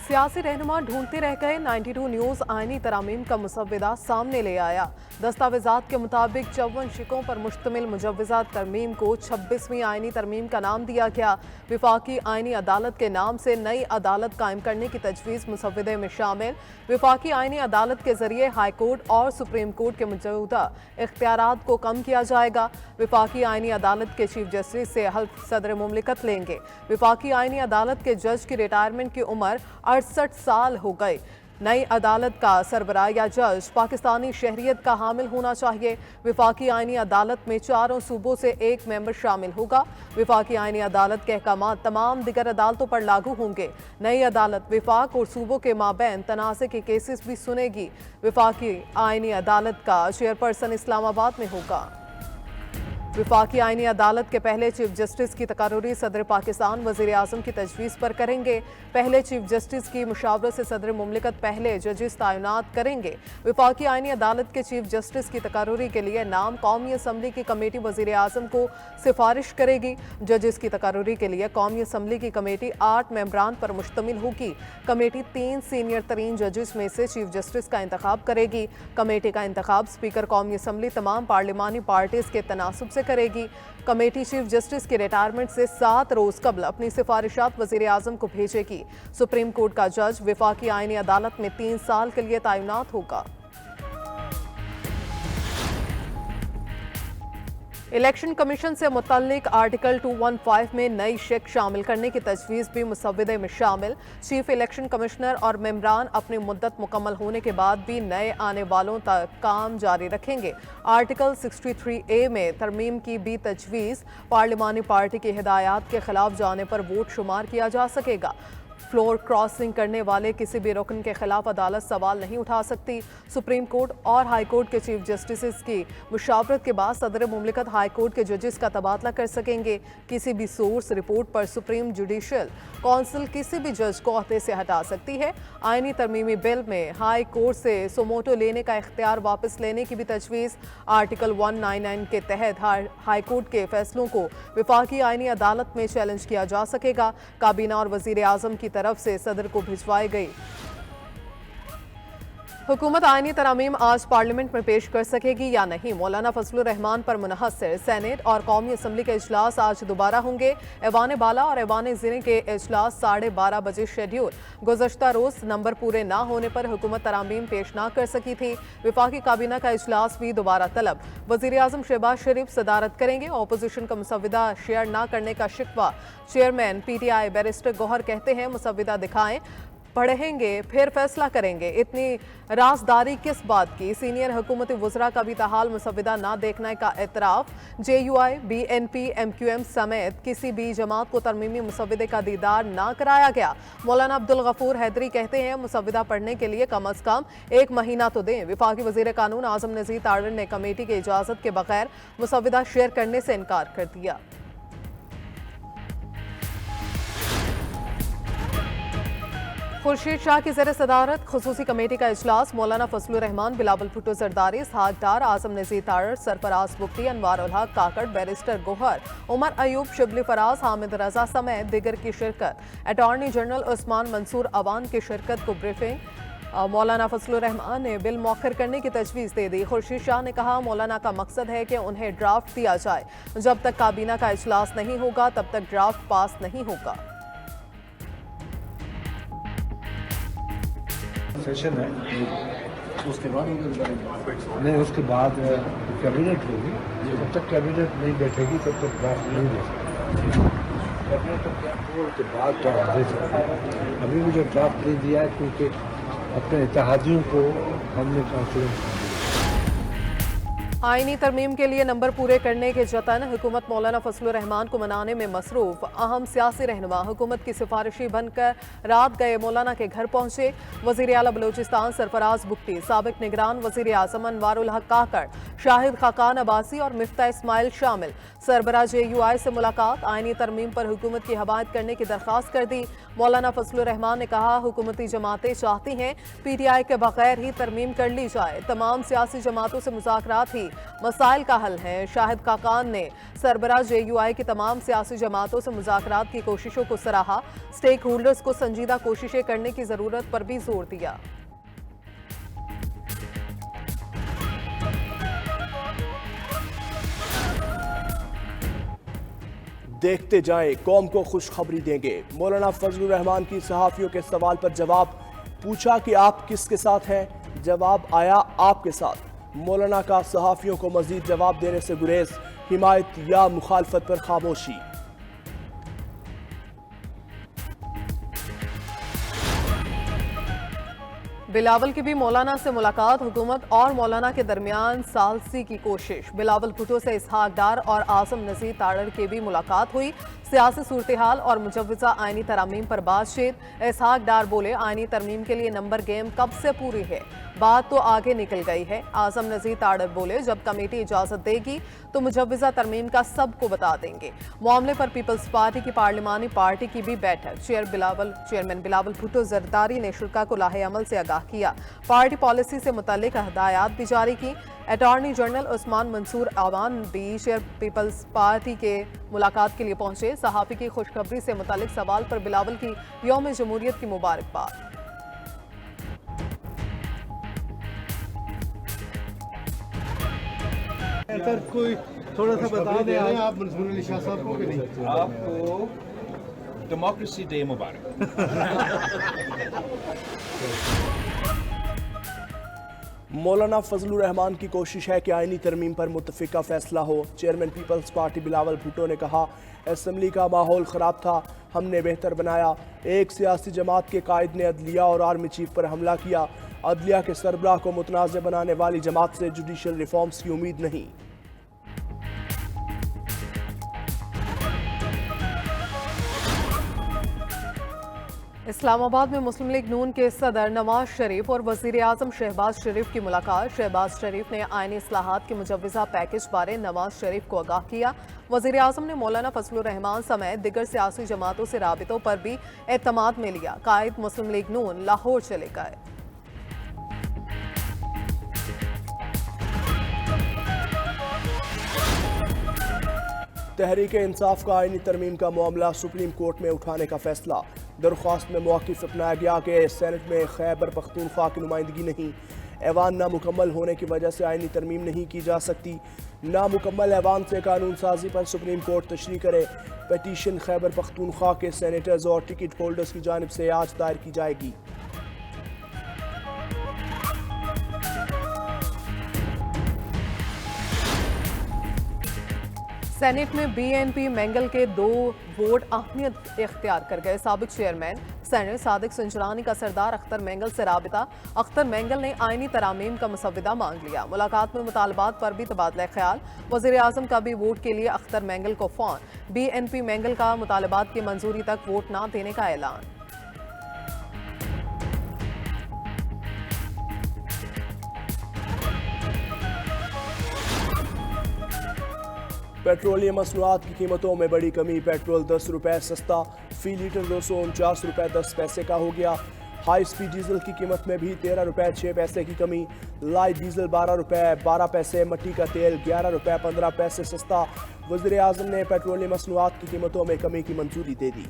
सियासी रहनुमा ढूंढते रह गए 92 न्यूज आईनी तरामीम का मुसव्विदा सामने ले आया। दस्तावेजात के मुताबिक 54 शिकों पर मुश्तमिल मुजव्वजा तरमीम को 26वीं आईनी तरमीम का नाम दिया गया। विफाकी आईनी अदालत के नाम से नई अदालत कायम करने की तजवीज़ मुसव्विदे में शामिल। विफाकी आईनी अदालत के जरिए हाई कोर्ट और सुप्रीम कोर्ट के मौजूदा इख्तियारात को कम किया जाएगा। विफाकी आईनी अदालत के चीफ जस्टिस से हल्फ सदर मुमलिकत लेंगे। विफाकी आईनी अदालत के जज की रिटायरमेंट की उम्र 68 साल हो गई। नई अदालत का सरबराह या जज पाकिस्तानी शहरियत का हामिल होना चाहिए। विफाकी आईनी अदालत में चारों सूबों से एक मेंबर शामिल होगा। विफाकी आईनी अदालत के अहकाम तमाम दिगर अदालतों पर लागू होंगे। नई अदालत विफाक और सूबों के माबैन तनाज़े के केसेस भी सुनेगी। विफाकी आईनी अदालत का चेयरपर्सन इस्लामाबाद में होगा। विफाकी आईनी अदालत के पहले चीफ जस्टिस की तकर्री सदर पाकिस्तान वज़ीर आज़म की तजवीज़ पर करेंगे। पहले चीफ जस्टिस की मुशावरत से सदर मुमलिकत पहले जजेस तैनात करेंगे। विफाकी आईनी अदालत के चीफ जस्टिस की तकर्री के लिए नाम कौमी असम्बली की कमेटी वज़ीर आज़म को सिफारिश करेगी। जजेस की तकर्री के लिए कौमी असम्बली की कमेटी 8 मेंबरान पर मुश्तमिल होगी। कमेटी 3 सीनियर तरीन जजेस में से चीफ जस्टिस का इंतखाब करेगी। कमेटी का इंतखाब स्पीकर कौमी असम्बली तमाम पार्लिमानी पार्टीज के तनासुब से करेगी। कमेटी चीफ जस्टिस की रिटायरमेंट से 7 रोज कबल अपनी सिफारिशात वज़ीर आज़म को भेजेगी। सुप्रीम कोर्ट का जज विफाकी आईनी अदालत में 3 साल के लिए तैनात होगा। इलेक्शन कमीशन से मुतल्लिक आर्टिकल 215 में नई शिक शामिल करने की तजवीज़ भी मुसव्विदे में शामिल। चीफ इलेक्शन कमिश्नर और मेंबरान अपनी मुद्दत मुकम्मल होने के बाद भी नए आने वालों तक काम जारी रखेंगे। आर्टिकल 63A में तरमीम की भी तजवीज़। पार्लिमानी पार्टी की हिदायत के खिलाफ जाने पर वोट शुमार किया जा सकेगा। फ्लोर क्रॉसिंग करने वाले किसी भी रुकन के खिलाफ अदालत सवाल नहीं उठा सकती। सुप्रीम कोर्ट और हाई कोर्ट के चीफ जस्टिस की मुशावरत के बाद सदर मुमलिकत हाई कोर्ट के जजेस का तबादला कर सकेंगे। किसी भी सोर्स रिपोर्ट पर सुप्रीम जुडिशल कौंसिल किसी भी जज को अहदे से हटा सकती है। आईनी तरमीमी बिल में हाई कोर्ट से सुमोटो लेने का इख्तियार वापस लेने की भी तजवीज़। आर्टिकल 199 के तहत हाई कोर्ट के फैसलों को विफाकी आईनी अदालत में चैलेंज किया जा सकेगा। काबीना और वज़ीर आज़म की तरफ से सदर को भिजवाई गई। हुकूमत आईनी तरामीम आज पार्लियामेंट में पेश कर सकेगी या नहीं, मौलाना फजलुर रहमान पर मुनहसर सेनेट और कौमी असम्बली के इजलास आज दोबारा होंगे। ऐवान बाला और ऐवान ज़िले के इजलास 12:30 बजे शेड्यूल। गुज़श्ता रोज नंबर पूरे ना होने पर हुकूमत तरामीम पेश ना कर सकी थी। विफाकी काबीना का इजलास भी दोबारा तलब। वज़ीर आज़म शहबाज शरीफ सदारत करेंगे। अपोजिशन का मुसव्विदा शेयर ना करने का शिकवा। चेयरमैन PTI बैरिस्टर गौहर कहते हैं मुसव्विदा दिखाएं, पढ़ेंगे फिर फैसला करेंगे। इतनी राजदारी किस बात की? सीनियर हुकूमती वज़रा का भी ताहाल मुसव्विदा ना देखने का एतराफ़। JUI, BNP, MQM समेत किसी भी जमात को तरमीमी मुसव्विदे का दीदार ना कराया गया। मौलाना अब्दुल गफूर हैदरी कहते हैं मुसव्विदा पढ़ने के लिए कम अज़ कम 1 महीना तो दें। विफाकी वज़ीर कानून आज़म नज़ीर तारड़ ने कमेटी की इजाज़त के बगैर मुसव्विदा शेयर करने से इनकार कर दिया। खुर्शीद शाह की ज़ेर सदारत खुसूसी कमेटी का इजलास। मौलाना फजलुर रहमान, बिलावल भुट्टो जरदारी, इसहाक डार, आज़म नज़ीर तारड़, सरफराज बुख्ती, अनवार उल हक काकड़, बैरिस्टर गोहर, उमर अयूब, शिबली फराज, हामिद रजा समेत दिगर की शिरकत। अटॉर्नी जनरल उस्मान मंसूर अवान की शिरकत को ब्रीफिंग। मौलाना फजलुर रहमान ने बिल मौखर करने की तजवीज़ दे दी। खुर्शीद शाह ने कहा मौलाना का मकसद है कि उन्हें ड्राफ्ट दिया जाए। जब तक काबीना का इजलास नहीं होगा तब तक ड्राफ्ट पास नहीं होगा। सेशन है उसके बाद नहीं, उसके बाद कैबिनेट होगी। जब तक कैबिनेट नहीं बैठेगी तब तक ड्राफ्ट नहीं दे सकते। कैबिनेट के बाद ड्राफ्ट दे सकते हैं। अभी मुझे ड्राफ्ट नहीं दिया है क्योंकि अपने इत्तेहादियों को हमने कॉन्फ्रेंस आईनी तरमीम के लिए नंबर पूरे करने के जतन। हुकूमत मौलाना फजलुर रहमान को मनाने में मसरूफ। अहम सियासी रहनुमा हुकूमत की सिफारिशी बनकर रात गए मौलाना के घर पहुंचे। वज़ीर आला बलूचिस्तान सरफराज बुख्ती, साबिक निगरान वज़ीर आज़म अनवार उल हक काकड़, शाहिद खाकान अब्बासी और मिफ्ता इस्माइल शामिल। सरबराह JUI से मुलाकात। आईनी तरमीम पर हुकूमत की हमायत करने की दरख्वास्त कर दी। मौलाना फजलुर रहमान ने कहा हुकूमती जमातें चाहती हैं PTI के बगैर ही तरमीम कर ली जाए। तमाम सियासी जमातों से मुज़ाकरात ही मसाइल का हल है। शाहिद खाकान ने सरबराह JUI की तमाम सियासी जमातों से मुज़ाकरात की कोशिशों को सराहा। स्टेक होल्डर्स को संजीदा कोशिशें करने की जरूरत पर भी जोर दिया। देखते जाएं, कौम को खुशखबरी देंगे। मौलाना फजलुर रहमान की सहाफियों के सवाल पर जवाब। पूछा कि आप किसके साथ हैं, जवाब आया आपके साथ। मौलाना का सहाफियों को मजीद जवाब देने से गुरेज, हिमायत या मुखालफत पर खामोशी। बिलावल की भी मौलाना से मुलाकात। हुकूमत और मौलाना के दरमियान सालसी की कोशिश। बिलावल भुट्टो से इसहाक डार और आजम नज़ीर तारड़ की भी मुलाकात हुई। सियासी सूरत हाल और मुजव्वज़ा आइनी तरमीम पर बातचीत। इसहाक डार बोले, आइनी तरमीम के लिए नंबर गेम कब से पूरी है, बात तो आगे निकल गई है। आजम नज़ीर तारड़ बोले, जब कमेटी इजाज़त देगी तो मुजव्वज़ा तरमीम का सबको बता देंगे। मामले पर पीपल्स पार्टी की पार्लिमानी पार्टी की भी बैठक। चेयरमैन बिलावल भुट्टो जरदारी ने शुरा को लाहे अमल से आगाह किया। पार्टी पॉलिसी से मुतल्लिक हदायत भी जारी की। अटॉर्नी जनरल उस्मान मंसूर आवान भी चेयर पीपल्स पार्टी के मुलाकात के लिए पहुंचे। सहाफ़ी की खुशखबरी से मुतल्लिक सवाल पर बिलावल की यौम जमहूरियत की मुबारकबाद। सर कोई थोड़ा सा बता दें आप मंसूर अली शाह साहब को कि नहीं? आपको डेमोक्रेसी डे मुबारक। मौलाना फजलुर रहमान की कोशिश है कि आइनी तरमीम पर मुत्तफिका फैसला हो। चेयरमैन पीपल्स पार्टी बिलावल भुट्टो ने कहा, असम्बली का माहौल ख़राब था, हमने बेहतर बनाया। एक सियासी जमात के कायद ने अदलिया और आर्मी चीफ पर हमला किया। अदलिया के सरबराह को मुतनाज़ बनाने वाली जमात से जुडिशल रिफॉर्म्स की उम्मीद नहीं। इस्लामाबाद में मुस्लिम लीग नून के सदर नवाज शरीफ और वजीर आजम शहबाज शरीफ की मुलाकात। शहबाज शरीफ ने आईनी इस्लाहात के मुजव्वज़ा पैकेज बारे नवाज शरीफ को आगाह किया। वजीर आजम ने मौलाना फजलुर रहमान समेत दिगर सियासी जमातों से राबितों पर भी एतमाद में लिया। कायद मुस्लिम लीग नून लाहौर चले गए। तहरीक इंसाफ का आइनी तरमीम का मामला सुप्रीम कोर्ट में उठाने का फैसला। दरख्वास्त में मौक़िफ़ अपनाया गया कि सेनेट में खैबर पख्तूनख्वा की नुमाइंदगी नहीं। ऐवान नामुकम्मल होने की वजह से आइनी तरमीम नहीं की जा सकती। नामुकम्मल ऐवान से कानून साजी पर सुप्रीम कोर्ट तशरीह करे। पटिशन खैबर पख्तूनख्वा के सेनेटर्स और टिकट होल्डर्स की जानिब से आज दायर की जाएगी। सेनेट में BNP मैंगल के 2 वोट अहमियत इख्तियार कर गए। साबिक चेयरमैन सेनेट सादिक संजरानी का सरदार अख्तर मैंगल से राबिता। अख्तर मैंगल ने आइनी तरामीम का मसवदा मांग लिया। मुलाकात में मुतालबात पर भी तबादला ख्याल। वज़ीर आज़म का भी वोट के लिए अख्तर मैंगल को फ़ोन। BNP मैंगल का मुतालबात की मंजूरी तक वोट न देने का ऐलान। पेट्रोलियम मसनूआत की कीमतों में बड़ी कमी। पेट्रोल 10 रुपये सस्ता, फी लीटर 249 रुपये 10 पैसे का हो गया। हाई स्पीड डीजल की कीमत में भी 13 रुपये 6 पैसे की कमी। लाइट डीजल 12 रुपये 12 पैसे, मट्टी का तेल 11 रुपये 15 पैसे सस्ता। वज़ीर आज़म ने पेट्रोलियम मसनूआत की कीमतों में कमी की मंजूरी दे दी।